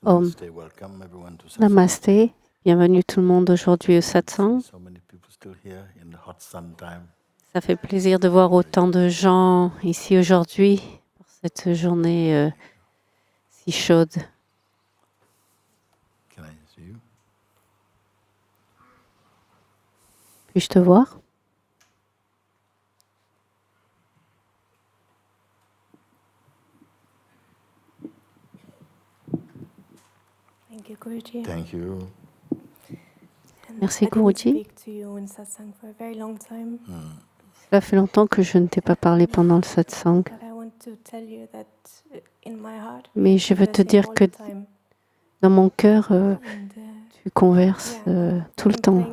Om. Namasté. Bienvenue tout le monde aujourd'hui au satsang. Ça fait plaisir de voir autant de gens ici aujourd'hui pour cette journée si chaude. Puis-je te voir? Thank you. Merci Guruji. Cela fait longtemps que je ne t'ai pas parlé pendant le satsang. Mais je veux te dire que dans mon cœur, tu converses tout le temps.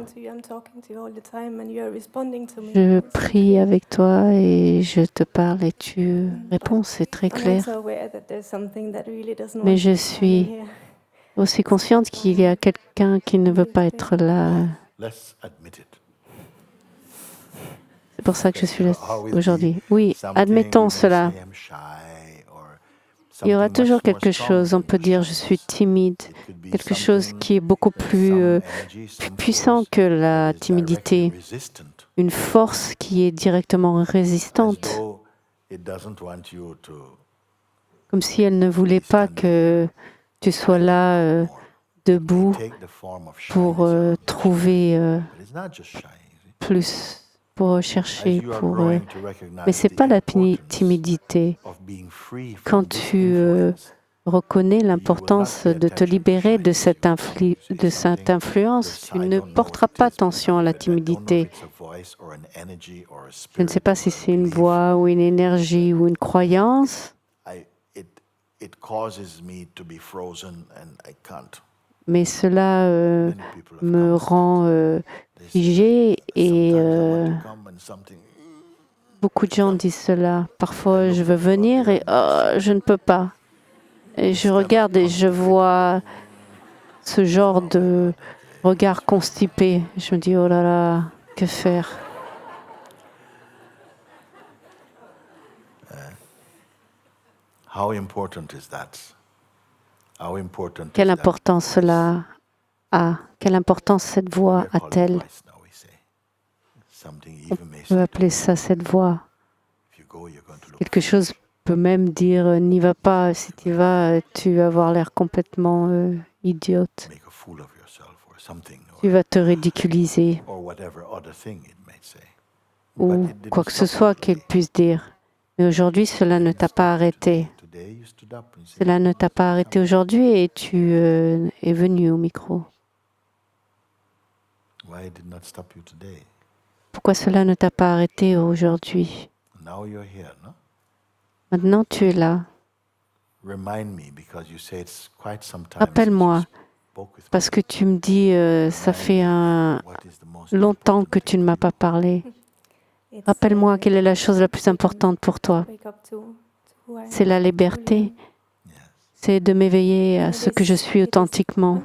Je prie avec toi et je te parle et tu réponds, c'est très clair. Mais je suis aussi consciente qu'il y a quelqu'un qui ne veut pas être là. C'est pour ça que je suis là aujourd'hui. Oui, admettons cela. Il y aura toujours quelque chose, on peut dire je suis timide, quelque chose qui est beaucoup plus puissant que la timidité, une force qui est directement résistante, comme si elle ne voulait pas que tu sois là debout pour trouver plus, pour chercher, mais ce n'est pas la timidité. Quand tu reconnais l'importance de te libérer de cette influence, tu ne porteras pas attention à la timidité. Je ne sais pas si c'est une voix ou une énergie ou une croyance. Mais cela me rend figé et beaucoup de gens disent cela. Parfois, je veux venir et je ne peux pas. Et je regarde et je vois ce genre de regard constipé. Je me dis, oh là là, que faire? Quelle importance cela a? Quelle importance cette voix a-t-elle? On peut appeler ça cette voix. Quelque chose peut même dire n'y va pas. Si tu vas, tu vas avoir l'air complètement idiote. Tu vas te ridiculiser. Ou quoi que ce soit qu'elle puisse dire. Mais aujourd'hui, cela ne t'a pas arrêté. Cela ne t'a pas arrêté aujourd'hui et tu es venu au micro. Pourquoi cela ne t'a pas arrêté aujourd'hui? Maintenant, tu es là. Rappelle-moi, parce que tu me dis, ça fait longtemps que tu ne m'as pas parlé. Rappelle-moi, quelle est la chose la plus importante pour toi? C'est la liberté. C'est de m'éveiller à ce que je suis authentiquement.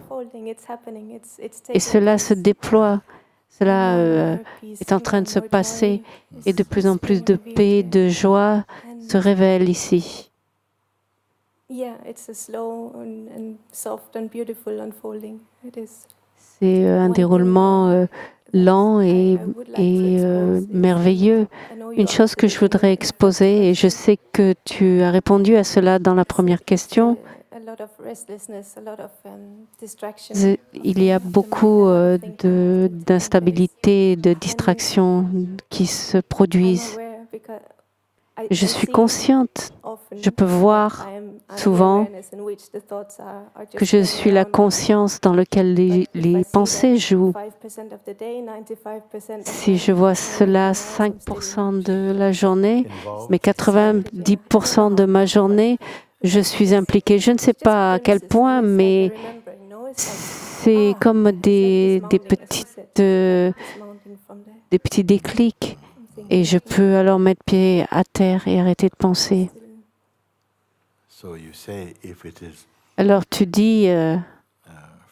Et cela se déploie. Cela est en train de se passer et de plus en plus de paix, de joie se révèle ici. C'est un déroulement lent et merveilleux. Une chose que je voudrais exposer, et je sais que tu as répondu à cela dans la première question, il y a beaucoup d'instabilité, de distractions qui se produisent. Je suis consciente, je peux voir souvent que je suis la conscience dans laquelle les pensées jouent. Si je vois cela 5% de la journée, mais 90% de ma journée, je suis impliquée. Je ne sais pas à quel point, mais c'est comme des petits déclics. Et je peux alors mettre pied à terre et arrêter de penser. Alors tu dis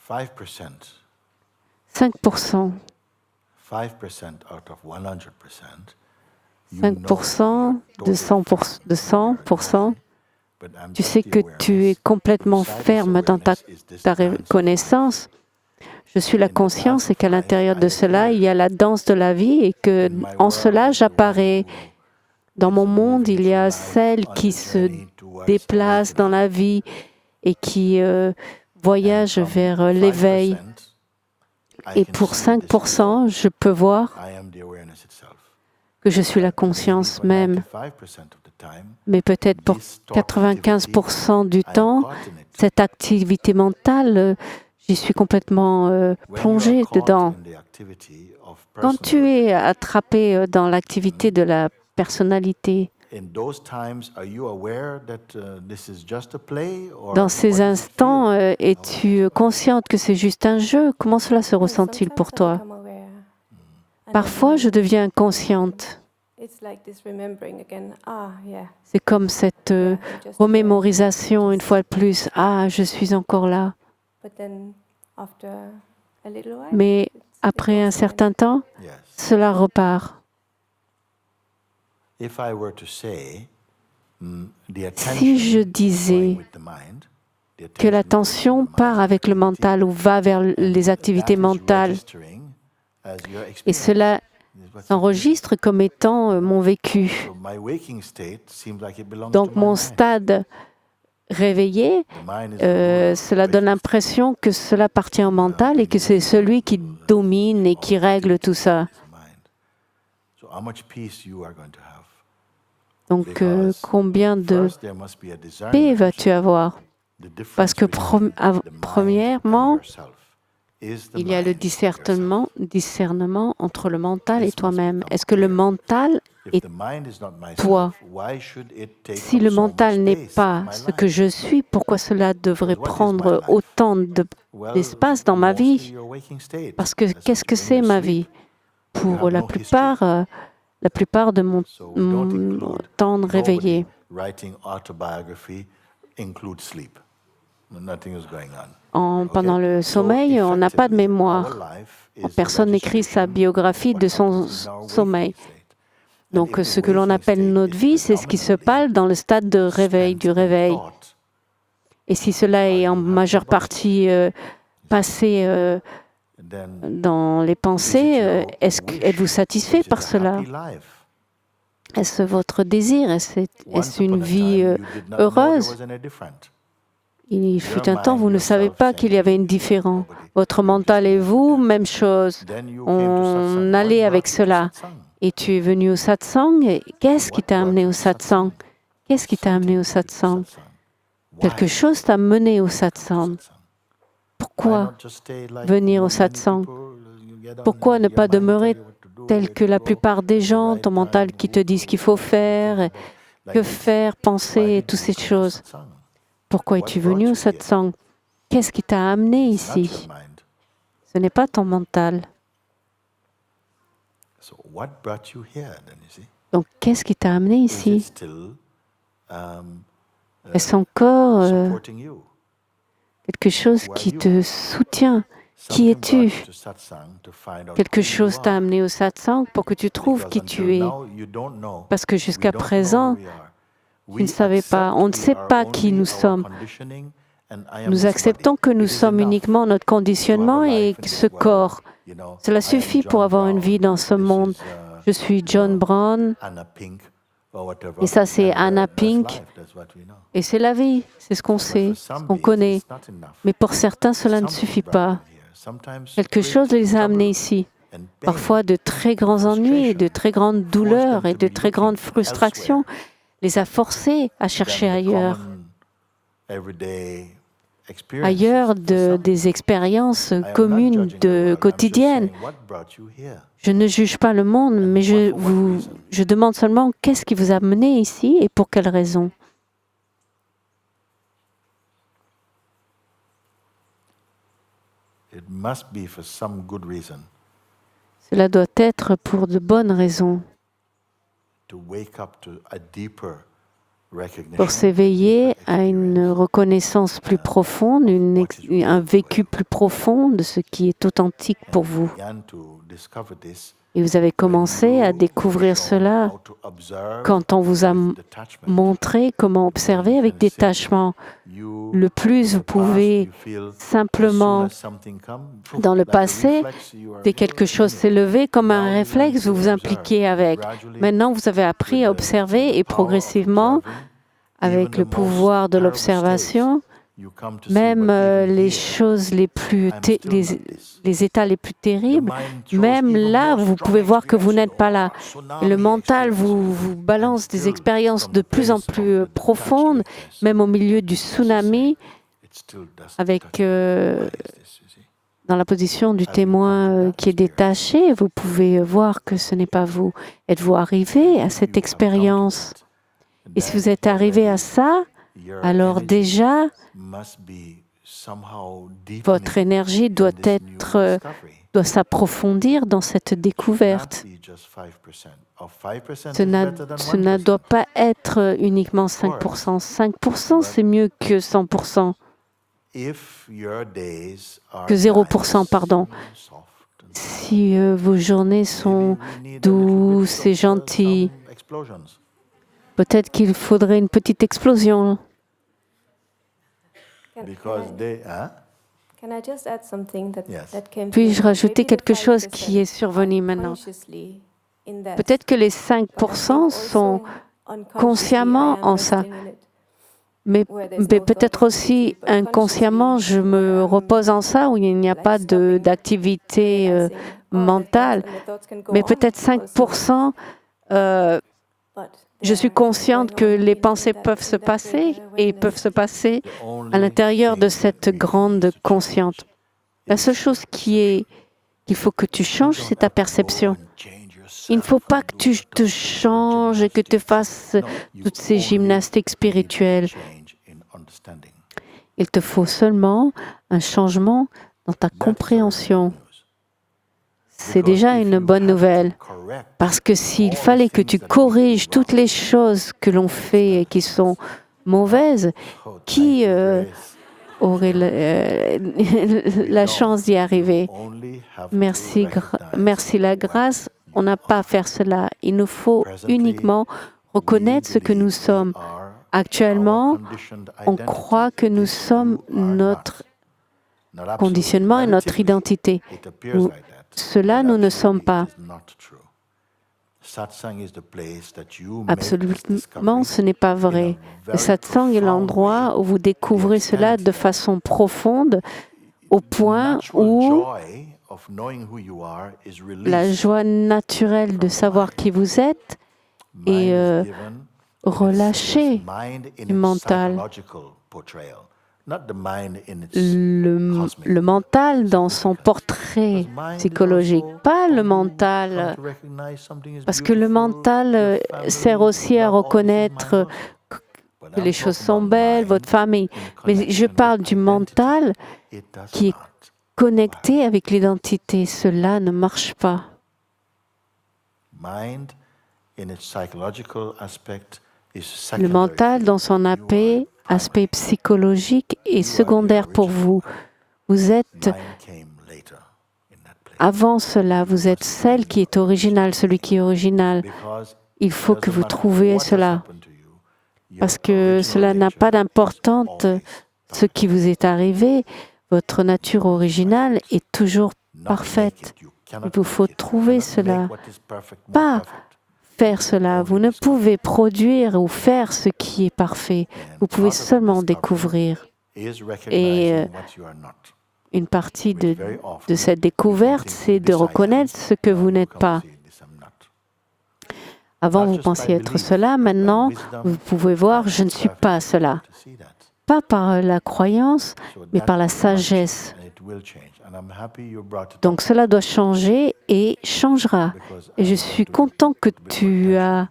5%. 5% de 100%, Tu sais que tu es complètement ferme dans ta reconnaissance. Je suis la conscience et qu'à l'intérieur de cela, il y a la danse de la vie et que en cela, j'apparais. Dans mon monde, il y a celle qui se déplace dans la vie et qui voyage vers l'éveil. Et pour 5%, je peux voir que je suis la conscience même. Mais peut-être pour 95% du temps, cette activité mentale, j'y suis complètement plongée dedans. Quand tu es attrapé dans l'activité de la personnalité, dans ces instants, es-tu consciente que c'est juste un jeu? Comment cela se ressent-il pour toi? Parfois, je deviens inconsciente. C'est comme cette remémorisation une fois de plus. Ah, je suis encore là. Mais après un certain temps, cela repart. Si je disais que l'attention part avec le mental ou va vers les activités mentales, et cela s'enregistre comme étant mon vécu. Donc mon stade réveillé, cela donne l'impression que cela appartient au mental et que c'est celui qui domine et qui règle tout ça. Donc, combien de paix vas-tu avoir? Parce que premièrement, il y a le discernement entre le mental et toi-même. Est-ce que le mental est toi? Si le mental n'est pas ce que je suis, pourquoi cela devrait prendre autant d'espace dans ma vie? Parce que qu'est-ce que c'est ma vie? Pour la plupart de mon temps de réveillé. Pendant le sommeil, on n'a pas de mémoire. Personne n'écrit sa biographie de son sommeil. Donc, ce que l'on appelle notre vie, c'est ce qui se passe dans le stade de réveil, du réveil. Et si cela est en majeure partie passé dans les pensées, êtes-vous satisfait par cela? Est-ce votre désir? Est-ce une vie heureuse? Il fut un temps, vous ne savez pas qu'il y avait une différence. Votre mental et vous, même chose. On allait avec cela. Et tu es venu au satsang. Qu'est-ce qui t'a amené au satsang? Qu'est-ce qui t'a amené au satsang? Quelque chose t'a mené au satsang. Pourquoi venir au satsang? Pourquoi ne pas demeurer tel que la plupart des gens, ton mental qui te dit ce qu'il faut faire, que faire, penser, et toutes ces choses? Pourquoi es-tu venu au satsang? Qu'est-ce qui t'a amené ici? Ce n'est pas ton mental. Donc, qu'est-ce qui t'a amené ici? Est-ce encore quelque chose qui te soutient? Qui es-tu? Quelque chose t'a amené au satsang pour que tu trouves qui tu es. Parce que jusqu'à présent, tu ne savais pas, on ne sait pas qui nous sommes. Nous acceptons que nous sommes uniquement notre conditionnement et ce corps. Cela suffit pour avoir une vie dans ce monde. Je suis John Brown, et ça c'est Anna Pink, et c'est la vie, c'est ce qu'on sait, ce qu'on connaît. Mais pour certains, cela ne suffit pas. Quelque chose les a amenés ici. Parfois de très grands ennuis, de très grandes douleurs et de très grandes frustrations les a forcés à chercher ailleurs des expériences communes quotidiennes. Je ne juge pas le monde, mais je demande seulement qu'est-ce qui vous a mené ici et pour quelle raison. Cela doit être pour de bonnes raisons. Pour s'éveiller à une reconnaissance plus profonde, un vécu plus profond de ce qui est authentique pour vous. Et vous avez commencé à découvrir cela quand on vous a montré comment observer avec détachement. Le plus vous pouvez simplement, dans le passé, dès quelque chose s'est levé comme un réflexe, vous vous impliquez avec. Maintenant, vous avez appris à observer et progressivement, avec le pouvoir de l'observation, même les choses les états les plus terribles, même là, vous pouvez voir que vous n'êtes pas là. Et le mental vous balance des expériences de plus en plus profondes, même au milieu du tsunami, avec dans la position du témoin qui est détaché, vous pouvez voir que ce n'est pas vous. Êtes-vous arrivé à cette expérience? Et si vous êtes arrivé à ça, alors déjà, votre énergie doit s'approfondir dans cette découverte. Ce ne doit pas être uniquement 5%. 5%, c'est mieux que 100%. Que 0%, pardon. Si vos journées sont douces et gentilles, peut-être qu'il faudrait une petite explosion. Puis-je rajouter quelque chose qui est survenu maintenant? Peut-être que les 5% sont consciemment en ça. Mais peut-être aussi inconsciemment, je me repose en ça, où il n'y a pas d'activité mentale. Mais peut-être 5%, je suis consciente que les pensées peuvent se passer et peuvent se passer à l'intérieur de cette grande conscience. La seule chose qu'il faut que tu changes, c'est ta perception. Il ne faut pas que tu te changes et que tu fasses toutes ces gymnastiques spirituelles. Il te faut seulement un changement dans ta compréhension. C'est déjà une bonne nouvelle. Parce que s'il fallait que tu corriges toutes les choses que l'on fait et qui sont mauvaises, qui aurait la chance d'y arriver? Merci la grâce. On n'a pas à faire cela. Il nous faut uniquement reconnaître ce que nous sommes. Actuellement, on croit que nous sommes notre conditionnement et notre identité. Cela, nous ne sommes pas. Absolument, ce n'est pas vrai. Le satsang est l'endroit où vous découvrez cela de façon profonde, au point où la joie naturelle de savoir qui vous êtes est relâchée du mental. Le mental dans son portrait psychologique, pas le mental, parce que le mental sert aussi à reconnaître que les choses sont belles, votre famille. Mais je parle du mental qui est connecté avec l'identité. Cela ne marche pas. Le mental dans son aspect psychologique est secondaire pour vous. Vous êtes, avant cela, vous êtes celle qui est originale, celui qui est original. Il faut que vous trouviez cela. Parce que cela n'a pas d'importance, ce qui vous est arrivé. Votre nature originale est toujours parfaite. Il vous faut trouver cela. Pas faire cela. Vous ne pouvez produire ou faire ce qui est parfait. Vous pouvez seulement découvrir. Et une partie de cette découverte, c'est de reconnaître ce que vous n'êtes pas. Avant, vous pensiez être cela. Maintenant, vous pouvez voir, je ne suis pas cela. Pas par la croyance, mais par la sagesse. Donc cela doit changer et changera. Et je suis content que tu as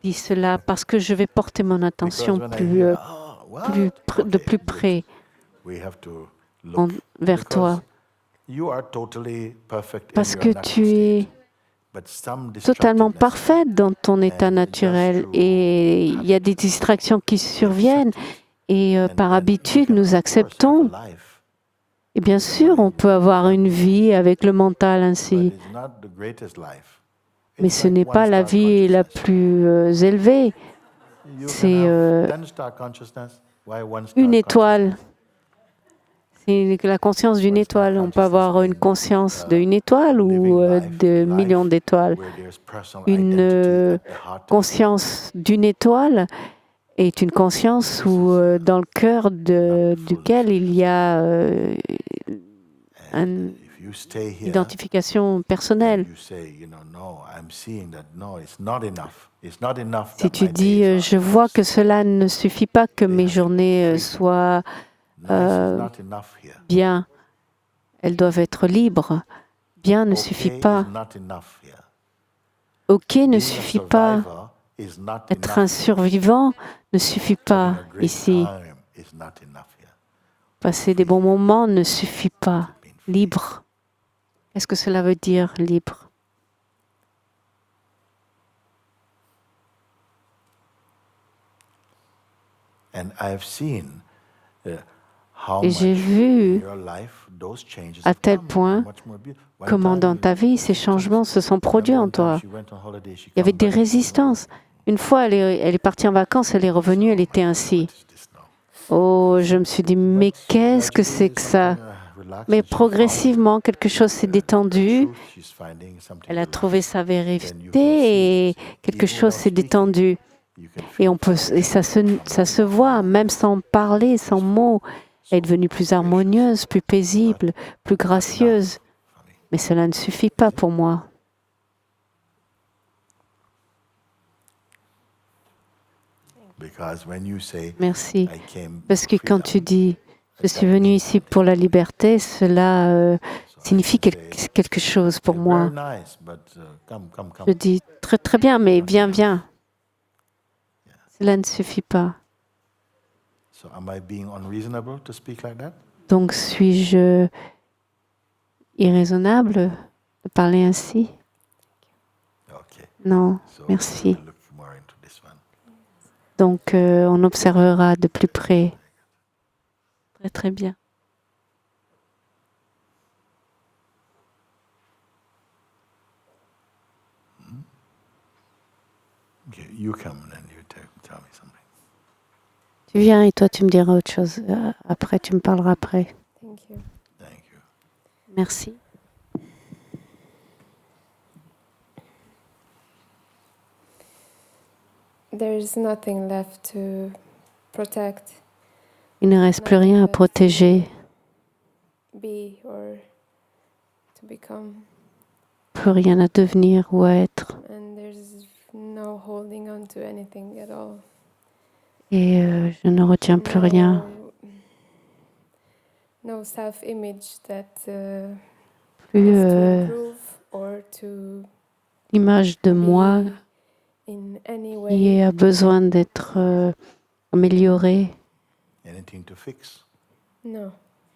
dit cela parce que je vais porter mon attention de plus près vers toi. Parce que tu es totalement parfaite dans ton état naturel et il y a des distractions qui surviennent et par habitude nous acceptons Et bien sûr, on peut avoir une vie avec le mental ainsi, mais ce n'est pas la vie la plus élevée. C'est une étoile. C'est la conscience d'une étoile. On peut avoir une conscience d'une étoile ou de millions d'étoiles. Une conscience d'une étoile est une conscience où, dans le cœur duquel il y a une identification personnelle. Si tu dis, je vois que cela ne suffit pas, que mes journées soient bien, elles doivent être libres. Bien ne suffit pas. OK ne suffit pas. Être un survivant ne suffit pas ici. Passer des bons moments ne suffit pas. Libre. Qu'est-ce que cela veut dire, libre? Et j'ai vu à tel point comment dans ta vie ces changements se sont produits en toi. Il y avait des résistances. Une fois, elle est partie en vacances, elle est revenue, elle était ainsi. Oh, je me suis dit, mais qu'est-ce que c'est que ça? Mais progressivement, quelque chose s'est détendu. Elle a trouvé sa vérité et quelque chose s'est détendu. Et ça se voit, même sans parler, sans mots. Elle est devenue plus harmonieuse, plus paisible, plus gracieuse. Mais cela ne suffit pas pour moi. Merci. Parce que quand tu dis « je suis venu ici pour la liberté », cela signifie quelque chose pour moi. Je dis « très très bien, mais viens. » Cela ne suffit pas. Donc suis-je irraisonnable de parler ainsi? Non, merci. Donc, on observera de plus près. Très, très bien. Tu viens et toi, tu me diras autre chose. Après, tu me parleras après. Merci. Il ne reste plus rien à protéger. Plus rien à devenir ou à être. Et je ne retiens plus rien. Plus l'image de moi qui a besoin d'être améliorée.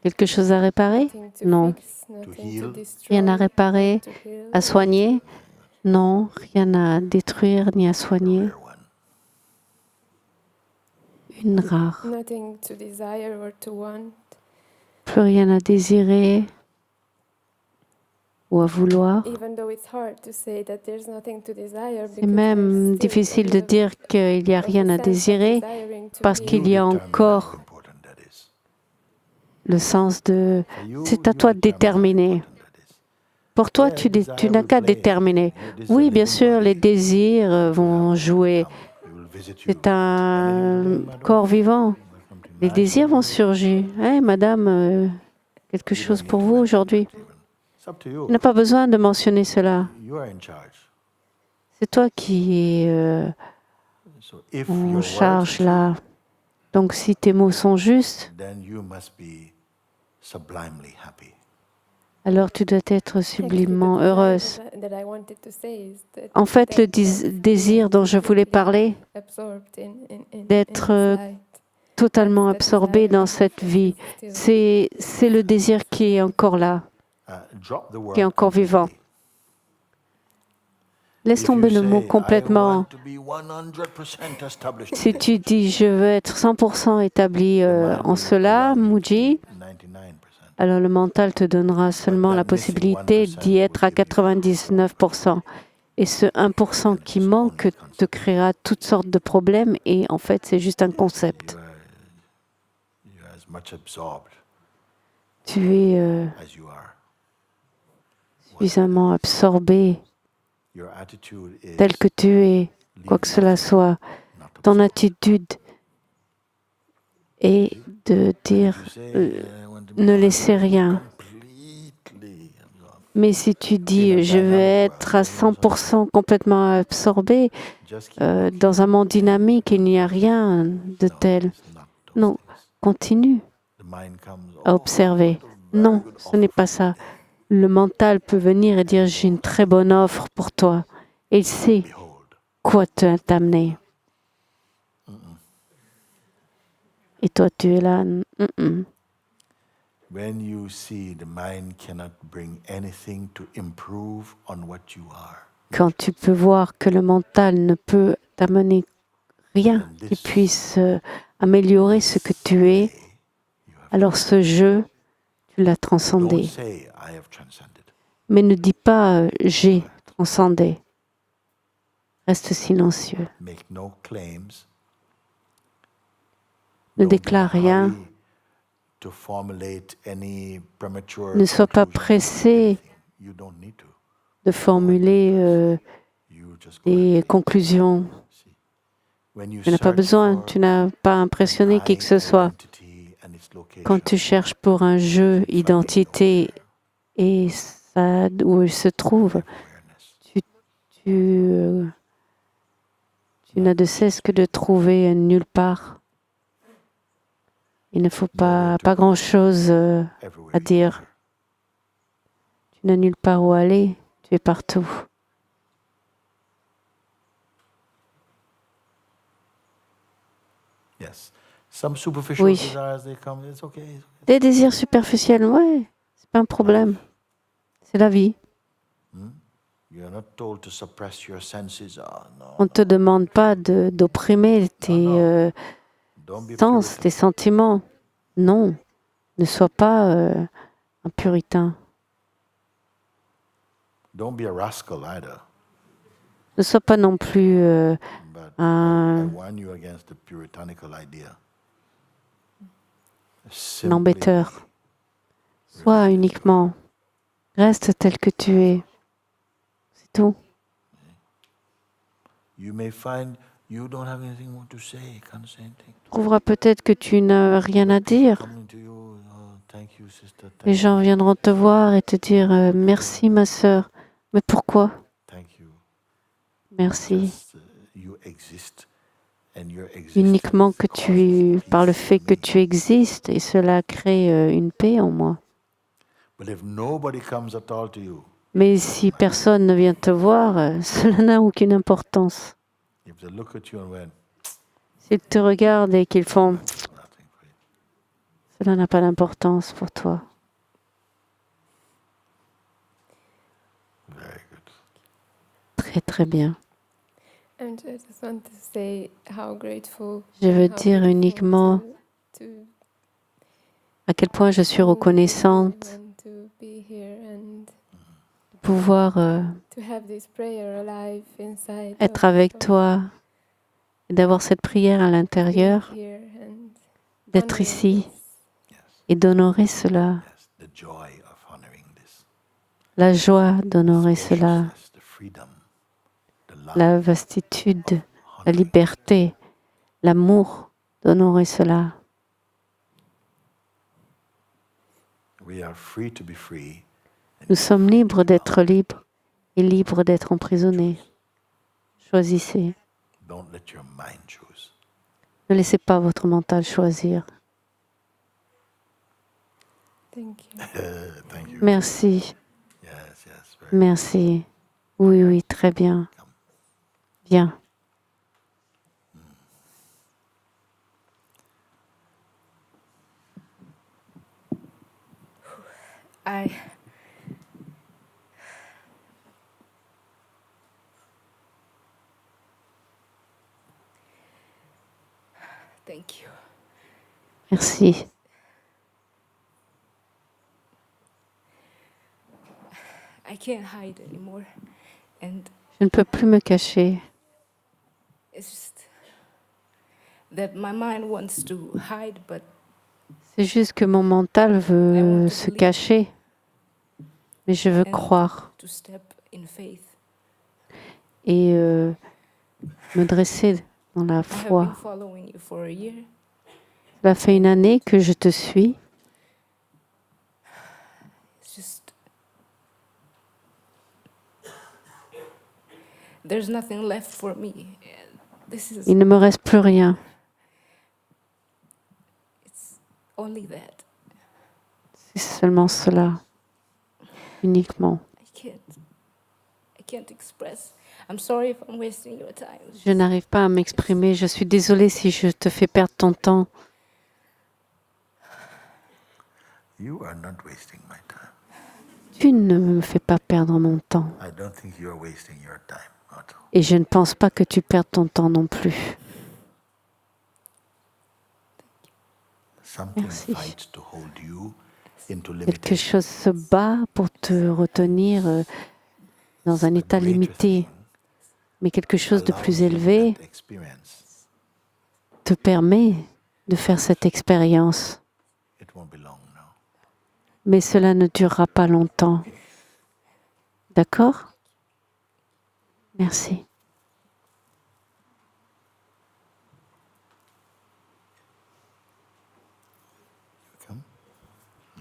Quelque chose à réparer? Non. Rien à réparer, à soigner? Non. Rien à détruire ni à soigner. Une rare. Plus rien à désirer ou à vouloir. C'est même difficile de dire qu'il n'y a rien à désirer parce qu'il y a encore le sens de « c'est à toi de déterminer ». Pour toi, tu n'as qu'à déterminer. Oui, bien sûr, les désirs vont jouer. C'est un corps vivant. Les désirs vont surgir. Hey, madame, quelque chose pour vous aujourd'hui? Tu n'as pas besoin de mentionner cela. C'est toi qui es en charge là. Donc, si tes mots sont justes, alors tu dois être sublimement heureuse. En fait, le désir dont je voulais parler, d'être totalement absorbé dans cette vie, c'est le désir qui est encore là, qui est encore vivant. Laisse tomber le mot complètement. Si tu dis « je veux être 100% établi en cela », Mooji, alors le mental te donnera seulement la possibilité d'y être à 99%. Et ce 1% qui manque te créera toutes sortes de problèmes et en fait, c'est juste un concept. Tu es suffisamment absorbé tel que tu es, quoi que cela soit. Ton attitude est de dire ne laissez rien. Mais si tu dis je vais être à 100% complètement absorbé dans un monde dynamique, il n'y a rien de tel. Non, continue à observer. Non, ce n'est pas ça. Le mental peut venir et dire j'ai une très bonne offre pour toi. Et il sait quoi t'amener. Et toi, tu es là. Quand tu peux voir que le mental ne peut t'amener rien qui puisse améliorer ce que tu es, alors ce jeu, tu l'as transcendé. Mais ne dis pas j'ai transcendé. Reste silencieux. Ne déclare rien. Ne sois pas pressé de formuler des conclusions. Tu n'as pas besoin, tu n'as pas impressionné qui que ce soit. Quand tu cherches pour un jeu, identité et ça, où il se trouve, tu n'as de cesse que de trouver nulle part. Il ne faut pas grand-chose à dire. Tu n'as nulle part où aller, tu es partout. Oui. Des désirs superficiels, oui, c'est pas un problème. C'est la vie. On ne te demande pas d'opprimer tes sens, tes sentiments. Non, ne sois pas un puritain. Ne sois pas non plus un embêteur. Sois uniquement. Reste tel que tu es. C'est tout. Tu trouveras peut-être que tu n'as rien à dire. Les gens viendront te voir et te dire merci ma sœur. Mais pourquoi? Merci. Uniquement que par le fait que tu existes et cela crée une paix en moi. Mais si personne ne vient te voir, cela n'a aucune importance. S'ils te regardent et qu'ils font cela n'a pas d'importance pour toi. Très très bien. Je veux dire uniquement à quel point je suis reconnaissante de pouvoir être avec toi et d'avoir cette prière à l'intérieur, d'être ici et d'honorer cela. La joie d'honorer cela, la vastitude, la liberté, l'amour d'honorer cela. Nous sommes libres d'être libres et libres d'être emprisonnés. Choisissez. Ne laissez pas votre mental choisir. Merci. Merci. Oui, oui, très bien. Bien. Merci. Je ne peux plus me cacher. C'est juste que mon mental veut se cacher, mais je veux croire et me dresser dans la foi. Cela fait 1 année que je te suis. Il ne me reste plus rien. C'est seulement cela, uniquement. Je n'arrive pas à m'exprimer. Je suis désolée si je te fais perdre ton temps. Tu ne me fais pas perdre mon temps. Et je ne pense pas que tu perdes ton temps non plus. Merci. Quelque chose se bat pour te retenir dans un état limité, mais quelque chose de plus élevé te permet de faire cette expérience. Mais cela ne durera pas longtemps. D'accord? Merci.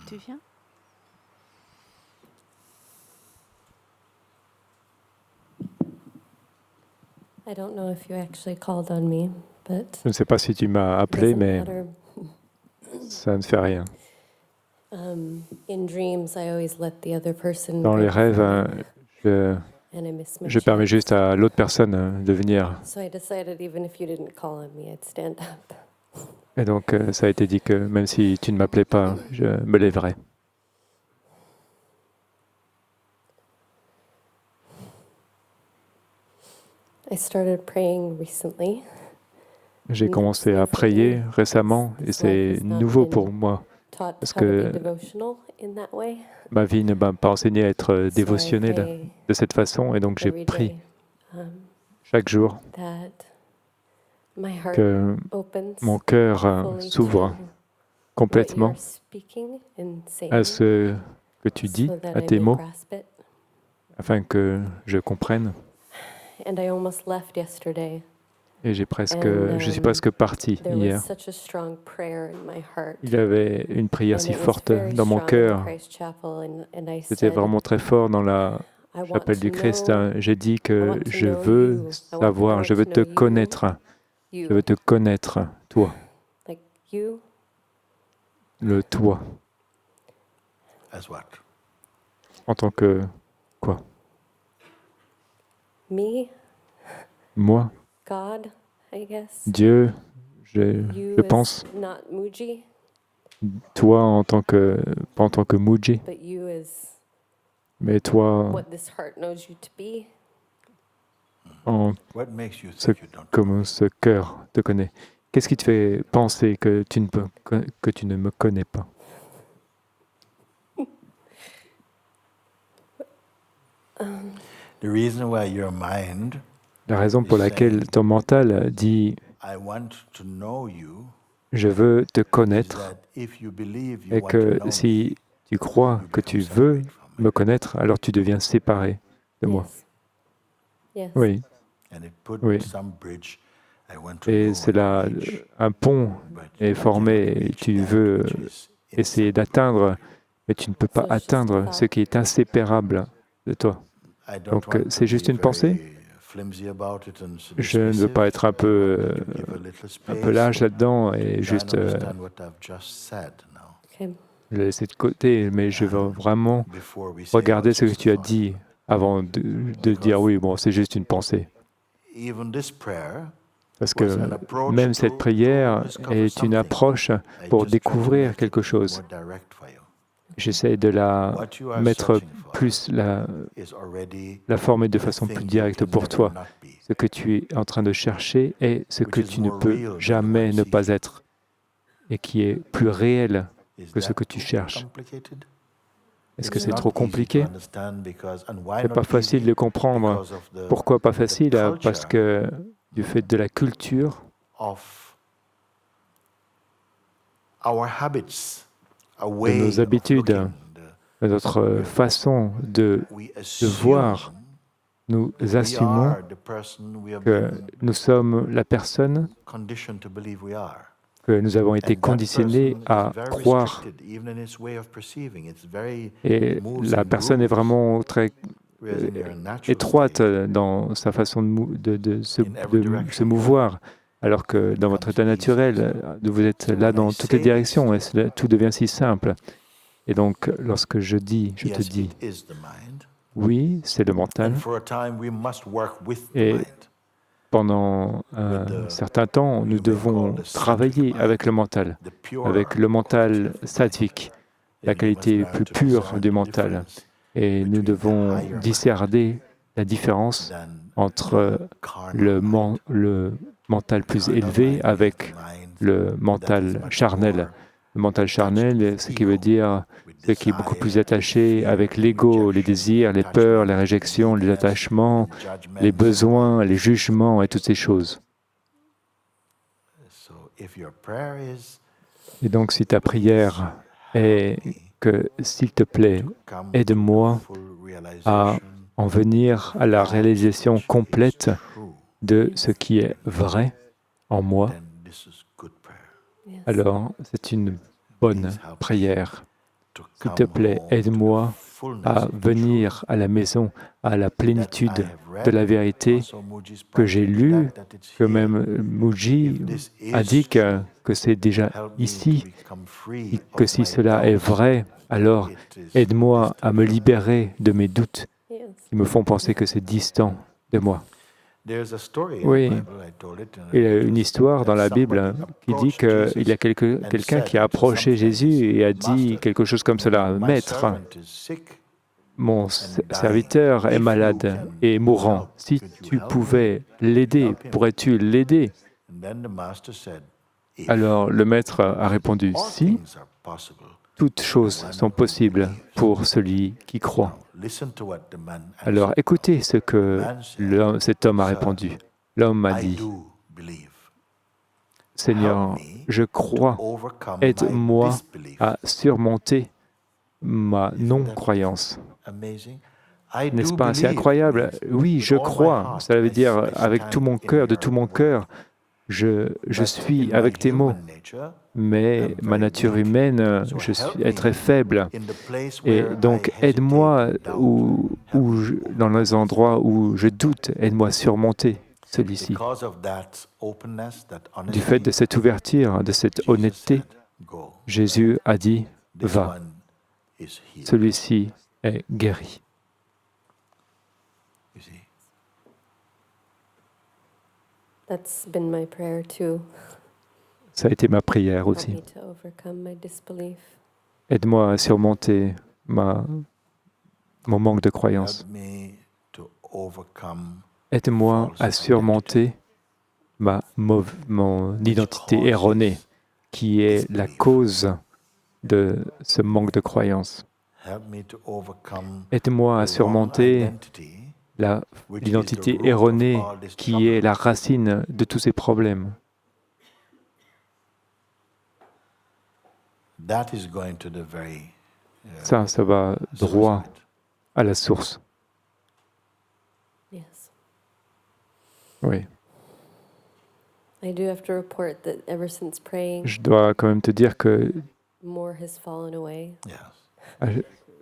Tu viens? Je ne sais pas si tu m'as appelé, mais ça ne fait rien. Dans les rêves, je permets juste à l'autre personne de venir. Et donc, ça a été dit que même si tu ne m'appelais pas, je me lèverai. J'ai commencé à prier récemment et c'est nouveau pour moi parce que ma vie ne m'a pas enseigné à être dévotionnelle de cette façon et donc j'ai prié chaque jour que mon cœur s'ouvre complètement à ce que tu dis, à tes mots, afin que je comprenne. Et je suis presque parti hier. Il y avait une prière si forte dans mon cœur. C'était vraiment très fort dans la chapelle du Christ. J'ai dit que je veux savoir, je veux te connaître. Je veux te connaître, toi. Le toi. En tant que quoi? Moi, Dieu, je pense, toi en tant que, pas en tant que Muji, mais toi en comme ce cœur te connaît. Qu'est-ce qui te fait penser que tu ne me connais pas? La raison pour laquelle ton mental dit « je veux te connaître » et que si tu crois que tu veux me connaître, alors tu deviens séparé de moi. Oui. Oui. Et c'est là, un pont est formé et tu veux essayer d'atteindre, mais tu ne peux pas atteindre ce qui est inséparable de toi. Donc, c'est juste une pensée. Je ne veux pas être un peu lâche là-dedans et juste le laisser de côté, mais je veux vraiment regarder ce que tu as dit avant de dire oui, bon, c'est juste une pensée. Parce que même cette prière est une approche pour découvrir quelque chose. J'essaie de la mettre plus, la former de façon plus directe pour toi. Ce que tu es en train de chercher est ce que tu ne peux jamais ne pas être et qui est plus réel que ce que tu cherches. Est-ce que c'est trop compliqué? C'est pas facile de comprendre. Pourquoi pas facile? Parce que du fait de la culture, de nos habitudes, de notre façon de voir, nous assumons que nous sommes la personne que nous avons été conditionnés à croire. Et la personne est vraiment très étroite dans sa façon de se mouvoir, alors que dans votre état naturel, vous êtes là dans toutes les directions et tout devient si simple. Et donc, lorsque je te dis, oui, c'est le mental, et pendant un certain temps, nous devons travailler avec le mental sattvique, la qualité plus pure du mental. Et nous devons discerner la différence entre le mental plus élevé avec le mental charnel. Le mental charnel, ce qui veut dire ce qui est beaucoup plus attaché avec l'ego, les désirs, les peurs, les réjections, les attachements, les besoins, les jugements et toutes ces choses. Et donc, si ta prière est que, s'il te plaît, aide-moi à en venir à la réalisation complète de ce qui est vrai en moi, alors c'est une bonne prière. S'il te plaît, aide-moi à venir à la maison, à la plénitude de la vérité que j'ai lue, que même Mooji a dit que c'est déjà ici, et que si cela est vrai, alors aide-moi à me libérer de mes doutes qui me font penser que c'est distant de moi. Oui, il y a une histoire dans la Bible qui dit qu'il y a quelqu'un qui a approché Jésus et a dit quelque chose comme cela. « Maître, mon serviteur est malade et mourant. Si tu pouvais l'aider, pourrais-tu l'aider ?» Alors le maître a répondu « Si, toutes choses sont possibles pour celui qui croit. » Alors écoutez ce que cet homme a répondu. L'homme m'a dit, « Seigneur, je crois, aide-moi à surmonter ma non-croyance. » N'est-ce pas? C'est incroyable. Oui, je crois. Ça veut dire avec tout mon cœur, de tout mon cœur, je suis avec tes mots. Mais ma nature humaine, je suis très faible. Et donc, aide-moi dans les endroits où je doute, aide-moi à surmonter celui-ci. Du fait de cette ouverture, de cette honnêteté, Jésus a dit, « Va, celui-ci est guéri. » That's been my prayer too. Ça a été ma prière aussi. Aide-moi à surmonter mon manque de croyance. Aide-moi à surmonter mon identité erronée, qui est la cause de ce manque de croyance. Aide-moi à surmonter l'identité erronée, qui est la racine de tous ces problèmes. Ça va droit à la source. Oui. Je dois quand même te dire que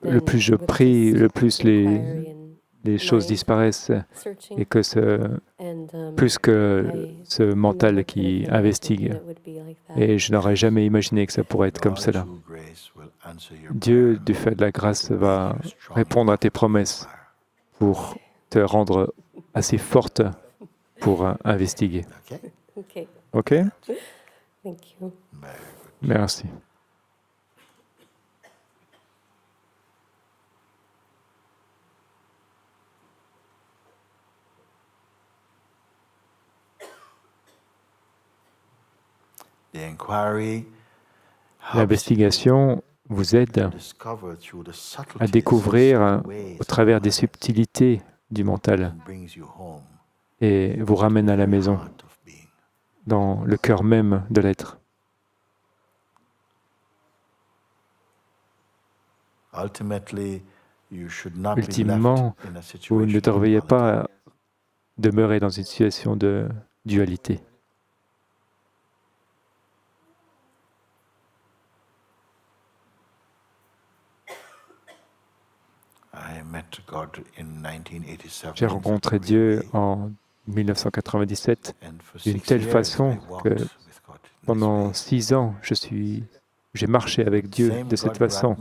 le plus je prie, le plus les choses disparaissent et que plus que ce mental qui investigue. Et je n'aurais jamais imaginé que ça pourrait être comme cela. Dieu, du fait de la grâce, va répondre à tes promesses pour te rendre assez forte pour investiguer. OK? Merci. L'investigation vous aide à découvrir au travers des subtilités du mental et vous ramène à la maison, dans le cœur même de l'être. Ultimement, vous ne devriez pas demeurer dans une situation de dualité. J'ai rencontré Dieu en 1997 d'une telle façon que pendant 6 ans, j'ai marché avec Dieu de cette façon.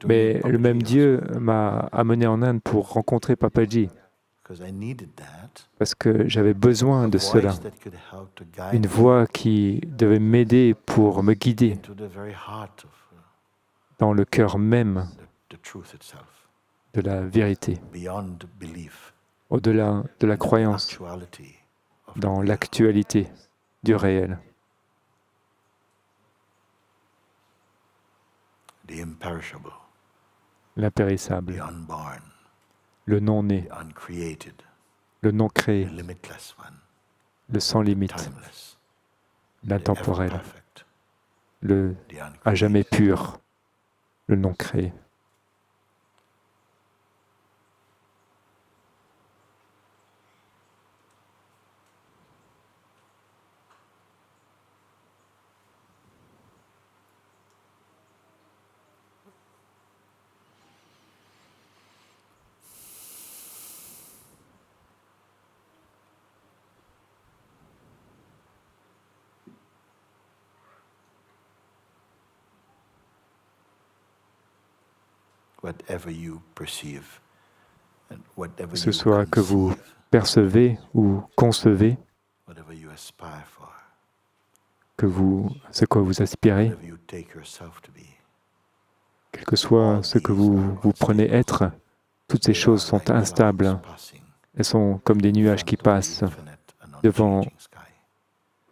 Mais le même Dieu m'a amené en Inde pour rencontrer Papaji, parce que j'avais besoin de cela. Une voix qui devait m'aider pour me guider dans le cœur même de la vérité, au-delà de la croyance, dans l'actualité du réel. L'impérissable, le non-né, le non-créé, le sans limite, l'intemporel, le à jamais pur, le non-créé. Que ce soit que vous percevez ou concevez, ce quoi vous aspirez, quel que soit ce que vous prenez être, toutes ces choses sont instables. Elles sont comme des nuages qui passent devant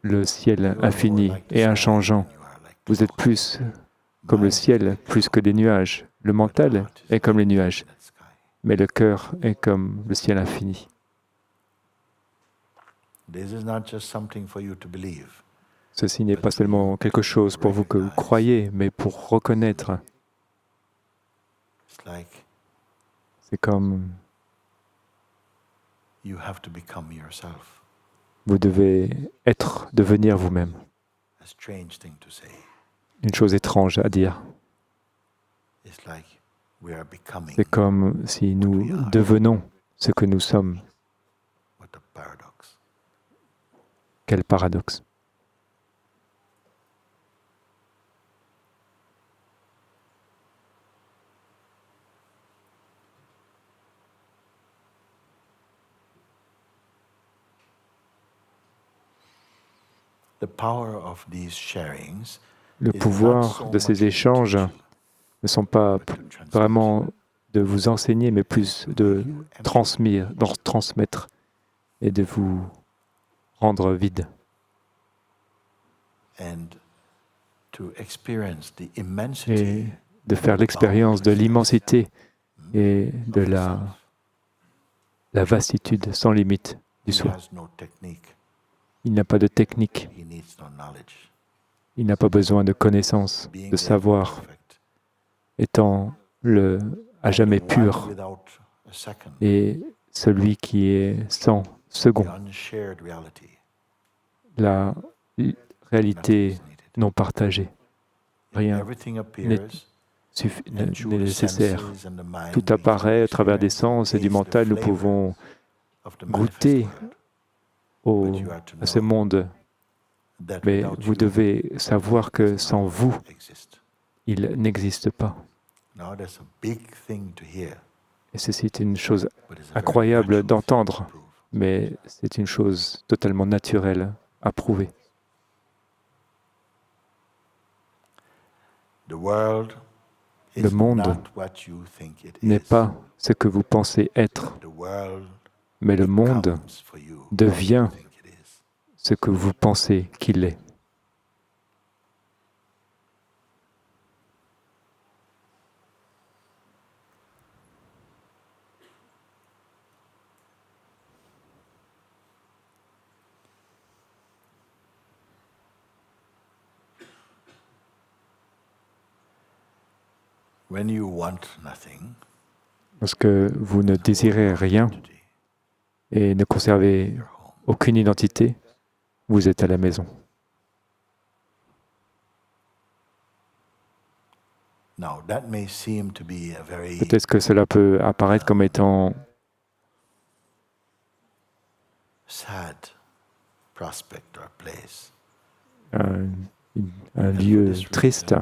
le ciel infini et inchangeant. Vous êtes plus comme le ciel, plus que des nuages. Le mental est comme les nuages, mais le cœur est comme le ciel infini. Ceci n'est pas seulement quelque chose pour vous que vous croyez, mais pour reconnaître. C'est comme vous devez devenir vous-même. Une chose étrange à dire. C'est comme si nous devenons ce que nous sommes. Quel paradoxe. Le pouvoir de ces échanges ne sont pas vraiment de vous enseigner, mais plus de transmettre et de vous rendre vide. Et de faire l'expérience de l'immensité et de la vastitude sans limite du soi. Il n'a pas de technique. Il n'a pas besoin de connaissances, de savoir, étant le à jamais pur et celui qui est sans second. La réalité non partagée. Rien n'est nécessaire. Tout apparaît à travers des sens et du mental. Nous pouvons goûter à ce monde, mais vous devez savoir que sans vous, il n'existe pas. Et ceci est une chose incroyable d'entendre, mais c'est une chose totalement naturelle à prouver. Le monde n'est pas ce que vous pensez être, mais le monde devient ce que vous pensez qu'il est. Lorsque vous ne désirez rien et ne conservez aucune identité, vous êtes à la maison. Peut-être que cela peut apparaître comme étant un lieu triste,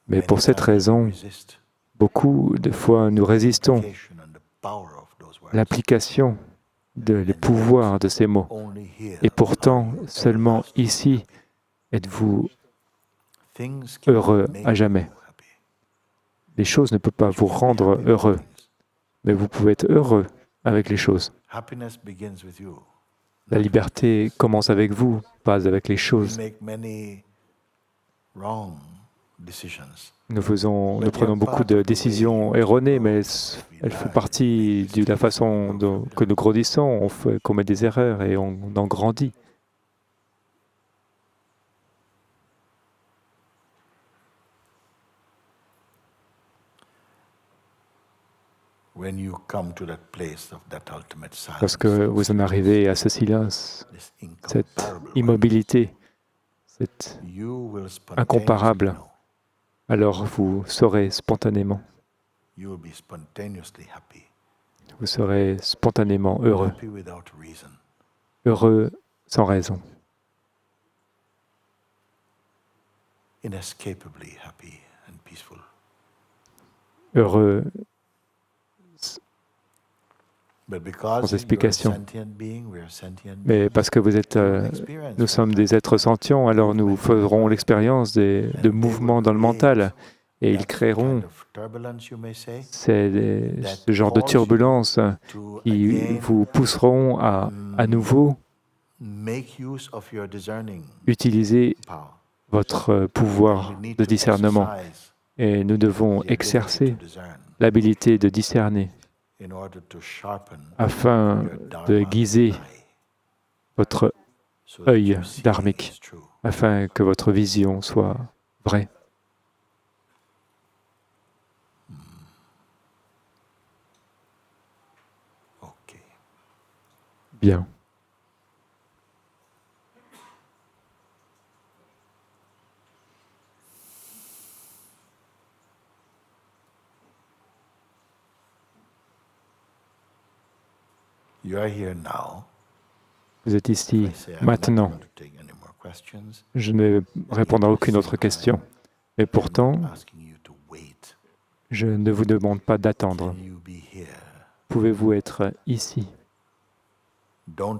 mais pour cette raison, beaucoup de fois nous résistons à l'application des pouvoirs de ces mots. Et pourtant, seulement ici êtes-vous heureux à jamais. Les choses ne peuvent pas vous rendre heureux, mais vous pouvez être heureux avec les choses. La liberté commence avec vous, pas avec les choses. Nous prenons beaucoup de décisions erronées, mais elles font partie de la façon que nous grandissons. On commet des erreurs et on en grandit. Lorsque vous en arrivez à ce silence, cette immobilité, c'est incomparable, alors vous serez spontanément. Vous serez spontanément heureux. Heureux sans raison. Heureux sans explication. Mais parce que nous sommes des êtres sentients, alors nous ferons l'expérience de mouvements dans le mental et ils créeront ce genre de turbulences qui vous pousseront à nouveau utiliser votre pouvoir de discernement. Et nous devons exercer l'habilité de discerner afin de aiguiser votre œil dharmique, afin que votre vision soit vraie. Bien. Vous êtes ici maintenant. Je ne réponds à aucune autre question. Et pourtant, je ne vous demande pas d'attendre. Pouvez-vous être ici? Ne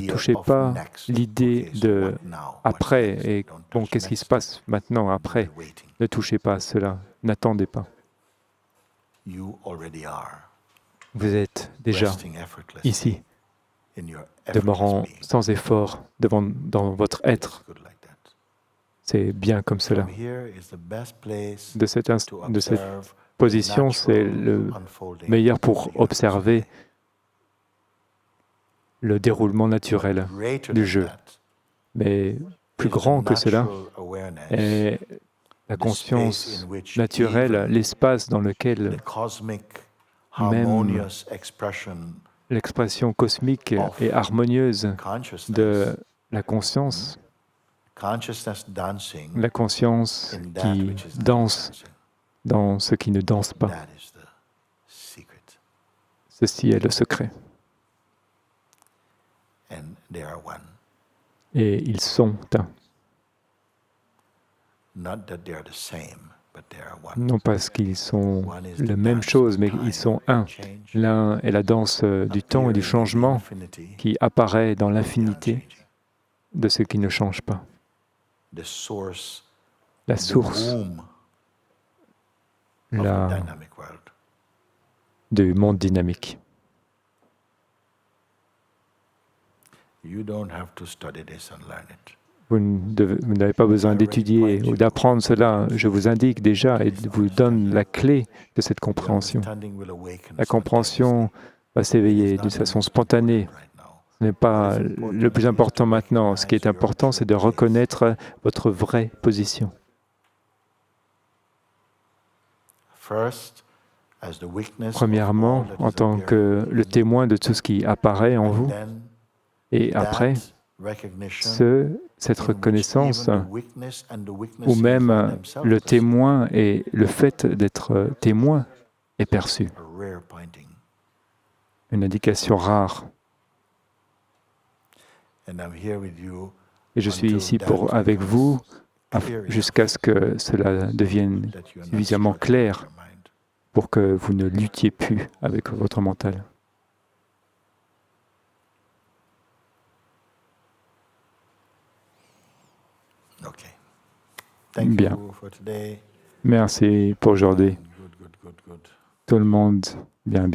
touchez pas l'idée de après et bon, qu'est-ce qui se passe maintenant après? Ne touchez pas à cela. N'attendez pas. Vous êtes déjà ici, demeurant sans effort dans votre être. C'est bien comme cela. De cette position, c'est le meilleur pour observer le déroulement naturel du jeu. Mais plus grand que cela est la conscience naturelle, l'espace dans lequel même l'expression cosmique et harmonieuse de la conscience, la conscience qui danse dans ce qui ne danse pas. Ceci est le secret. Et ils sont un. Non parce qu'ils sont la même chose, mais ils sont un. L'un est la danse du temps et du changement qui apparaît dans l'infinité de ce qui ne change pas. La source du monde dynamique. Vous n'avez pas besoin d'étudier ou d'apprendre cela. Je vous indique déjà et vous donne la clé de cette compréhension. La compréhension va s'éveiller d'une façon spontanée. Ce n'est pas le plus important maintenant. Ce qui est important, c'est de reconnaître votre vraie position. Premièrement, en tant que le témoin de tout ce qui apparaît en vous, et après, cette reconnaissance, ou même le témoin et le fait d'être témoin est perçu. Une indication rare. Et je suis ici avec vous jusqu'à ce que cela devienne suffisamment clair pour que vous ne luttiez plus avec votre mental. Bien. Merci pour aujourd'hui. Tout le monde, bien.